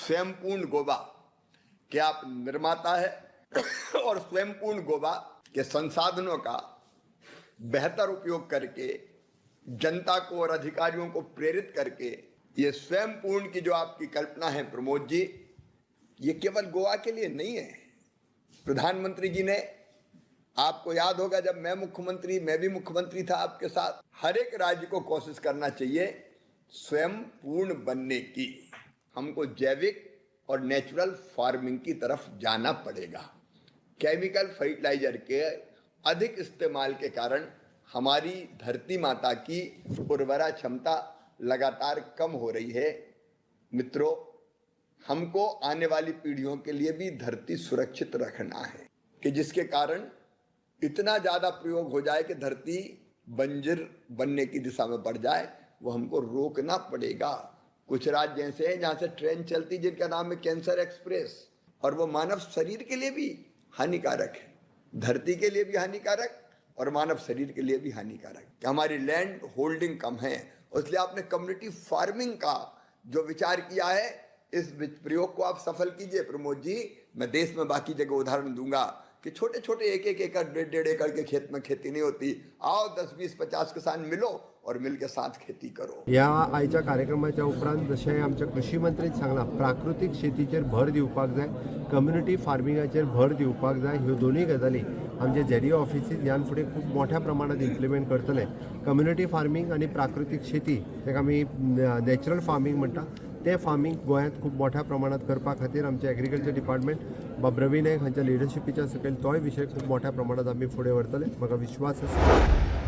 स्वयंपूर्ण गोबा के आप निर्माता है और स्वयंपूर्ण गोबा के संसाधनों का बेहतर उपयोग करके जनता को और अधिकारियों को प्रेरित करके ये स्वयंपूर्ण की जो आपकी कल्पना है प्रमोद जी, ये केवल गोवा के लिए नहीं है। प्रधानमंत्री जी ने, आपको याद होगा जब मैं भी मुख्यमंत्री था आपके साथ, हर एक राज्य को कोशिश करना चाहिए स्वयं पूर्ण बनने की। हमको जैविक और नेचुरल फार्मिंग की तरफ जाना पड़ेगा। केमिकल फर्टिलाइजर के अधिक इस्तेमाल के कारण हमारी धरती माता की उर्वरा क्षमता लगातार कम हो रही है। मित्रों, हमको आने वाली पीढ़ियों के लिए भी धरती सुरक्षित रखना है कि जिसके कारण इतना ज़्यादा प्रयोग हो जाए कि धरती बंजर बनने की दिशा में बढ़ जाए, वो हमको रोकना पड़ेगा। कुछ राज्य ऐसे हैं जहाँ से ट्रेन चलती जिनका नाम है कैंसर एक्सप्रेस, और वो मानव शरीर के लिए भी हानिकारक है, धरती के लिए भी हानिकारक और मानव शरीर के लिए भी हानिकारक। हमारी लैंड होल्डिंग कम है, इसलिए आपने कम्युनिटी फार्मिंग का जो विचार किया है, इस प्रयोग को आप सफल कीजिए प्रमोद जी। मैं देश में बाकी जगह उदाहरण दूंगा कि छोटे छोटे 1-1 एकड़ 1.5 एकड़ के खेत में खेती नहीं होती। आओ 10-20-50 किसान मिलो और मिल के साथ खेती करो। या आयच्या कार्यक्रमाच्या उपरांत जशें आमच्या कृषी मंत्रीन सांगला, प्राकृतीक शेतीचेर भर दिवपाक जाय, कम्युनिटी फार्मिंगाचेर भर दिवपाक जाय। ह्यो दोनूय गजाली आमचे जेडीओ ऑफिसीस ह्यान फुडें खूब मोठ्या प्रमाणात इम्प्लिमेंट करतले। कम्युनिटी फार्मिंग आनी प्राकृतीक शेती, ताका आमी नॅचरल फार्मिंग म्हणटा, ते फार्मिंग गोंयांत खूब मोठ्या प्रमाणात करपा खातीर आमचे एग्रीकल्चर डिपार्टमेंट प्रवीण नायक हांच्या लिडरशिपीच्या सकयल तोय विशय खूब मोठ्या प्रमाणात आमी फुडें व्हरतले, म्हाका विश्वास आसा।